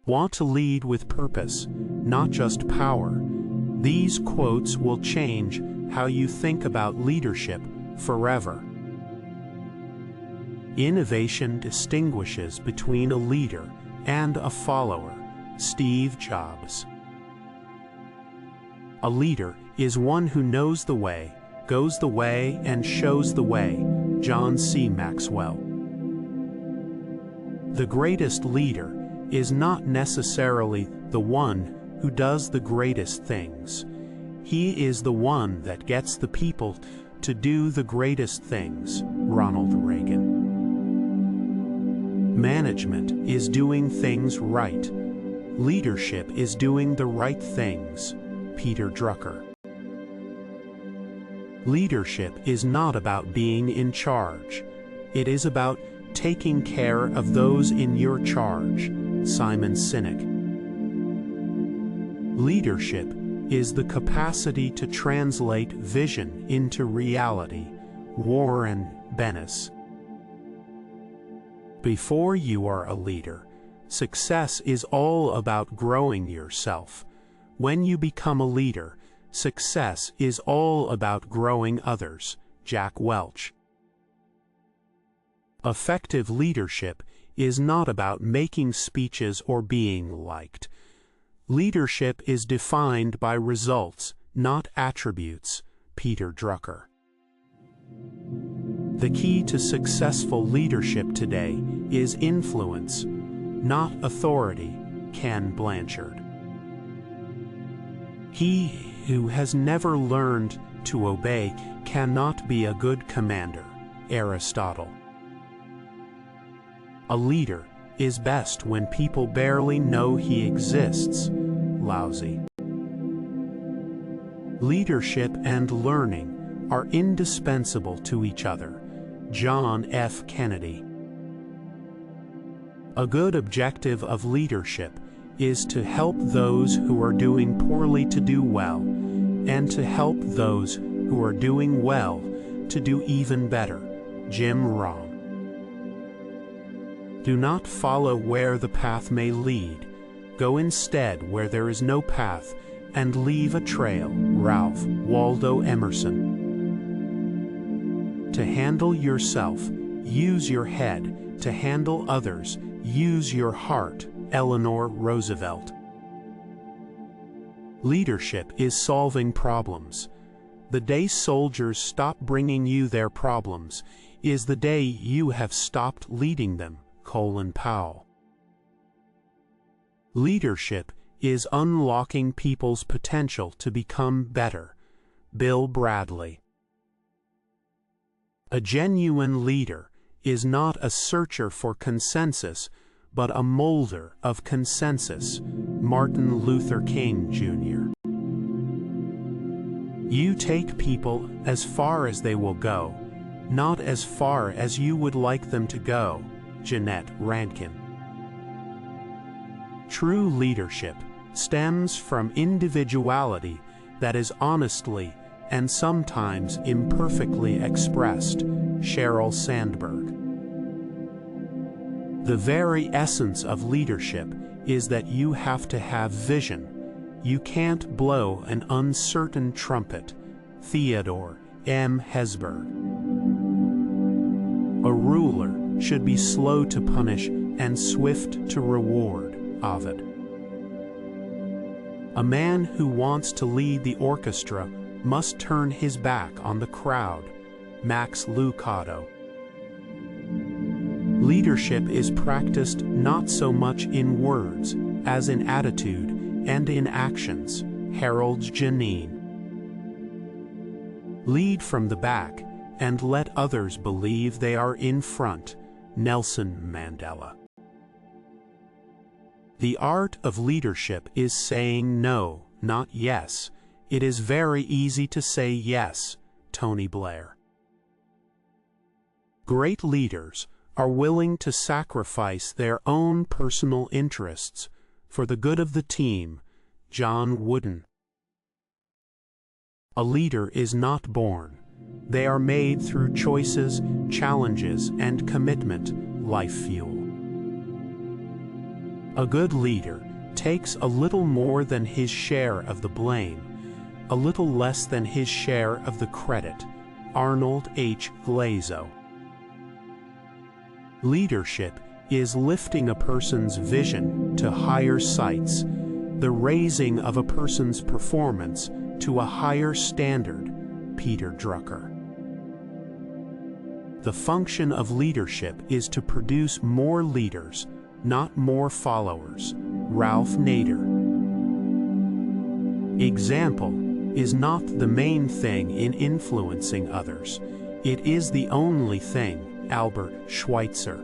Want to lead with purpose, not just power. These quotes will change how you think about leadership forever. Innovation distinguishes between a leader and a follower. Steve Jobs. A leader is one who knows the way, goes the way, and shows the way. John C. Maxwell. The greatest leader is not necessarily the one who does the greatest things. He is the one that gets the people to do the greatest things. Ronald Reagan. Management is doing things right. Leadership is doing the right things. Peter Drucker. Leadership is not about being in charge. It is about taking care of those in your charge. Simon Sinek. Leadership is the capacity to translate vision into reality. Warren Bennis. Before you are a leader, success is all about growing yourself. When you become a leader, success is all about growing others. Jack Welch. Effective leadership is not about making speeches or being liked. Leadership is defined by results, not attributes. Peter Drucker. The key to successful leadership today is influence, not authority. Ken Blanchard. He who has never learned to obey cannot be a good commander. Aristotle. A leader is best when people barely know he exists. Lousy. Leadership and learning are indispensable to each other. John F. Kennedy. A good objective of leadership is to help those who are doing poorly to do well, and to help those who are doing well to do even better. Jim Rohn. Do not follow where the path may lead. Go instead where there is no path, and leave a trail. Ralph Waldo Emerson. To handle yourself, use your head. To handle others, use your heart. Eleanor Roosevelt. Leadership is solving problems. The day soldiers stop bringing you their problems is the day you have stopped leading them. Colin Powell. Leadership is unlocking people's potential to become better. Bill Bradley. A genuine leader is not a searcher for consensus, but a molder of consensus. Martin Luther King, Jr. You take people as far as they will go, not as far as you would like them to go. Jeanette Rankin. True leadership stems from individuality that is honestly and sometimes imperfectly expressed. Sheryl Sandberg. The very essence of leadership is that you have to have vision. You can't blow an uncertain trumpet. Theodore M. Hesburgh. A ruler should be slow to punish and swift to reward. Ovid. A man who wants to lead the orchestra must turn his back on the crowd. Max Lucado. Leadership is practiced not so much in words as in attitude and in actions. Harold Janine. Lead from the back and let others believe they are in front. Nelson Mandela. The art of leadership is saying no, not yes. It is very easy to say yes. Tony Blair. Great leaders are willing to sacrifice their own personal interests for the good of the team. John Wooden. A leader is not born. They are made through choices, challenges, and commitment. Life fuel. A good leader takes a little more than his share of the blame, a little less than his share of the credit. Arnold H. Glazo. Leadership is lifting a person's vision to higher heights, the raising of a person's performance to a higher standard. Peter Drucker. The function of leadership is to produce more leaders, not more followers. Ralph Nader. Example is not the main thing in influencing others. It is the only thing. Albert Schweitzer.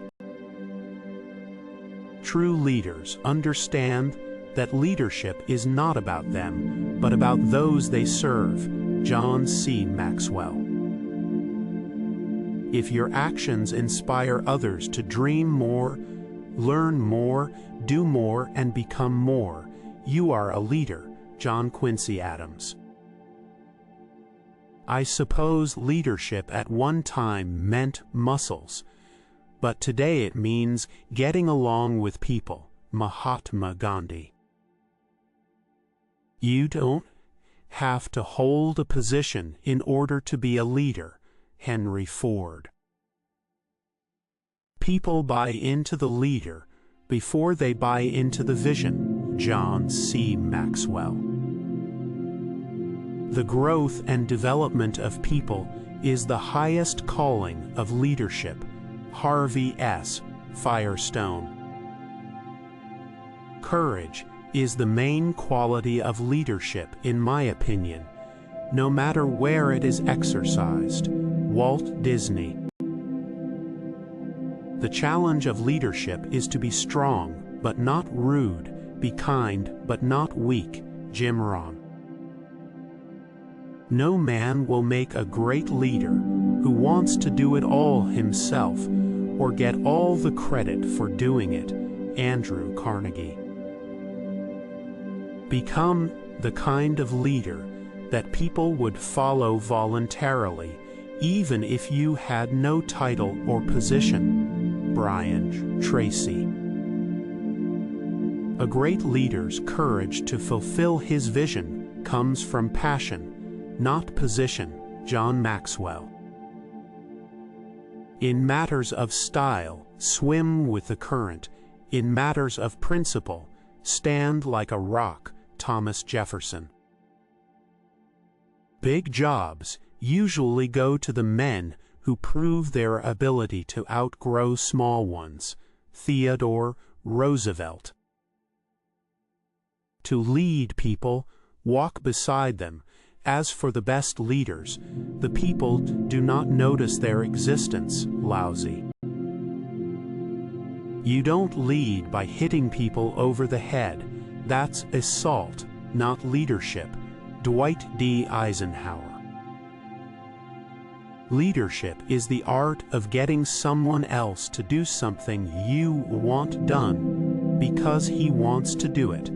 True leaders understand that leadership is not about them, but about those they serve. John C. Maxwell. If your actions inspire others to dream more, learn more, do more, and become more, you are a leader. John Quincy Adams. I suppose leadership at one time meant muscles, but today it means getting along with people. Mahatma Gandhi. You don't have to hold a position in order to be a leader. Henry Ford. People buy into the leader before they buy into the vision. John C. Maxwell. The growth and development of people is the highest calling of leadership. Harvey S. Firestone. Courage is the main quality of leadership, in my opinion, no matter where it is exercised. Walt Disney. The challenge of leadership is to be strong, but not rude, be kind, but not weak. Jim Rohn. No man will make a great leader who wants to do it all himself or get all the credit for doing it. Andrew Carnegie. Become the kind of leader that people would follow voluntarily, even if you had no title or position. Brian Tracy. A great leader's courage to fulfill his vision comes from passion, not position. John Maxwell. In matters of style, swim with the current. In matters of principle, stand like a rock. Thomas Jefferson. Big jobs usually go to the men who prove their ability to outgrow small ones. Theodore Roosevelt. To lead people, walk beside them. As for the best leaders, the people do not notice their existence. Lousy. You don't lead by hitting people over the head. That's assault, not leadership. Dwight D. Eisenhower. Leadership is the art of getting someone else to do something you want done because he wants to do it.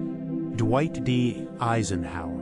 Dwight D. Eisenhower.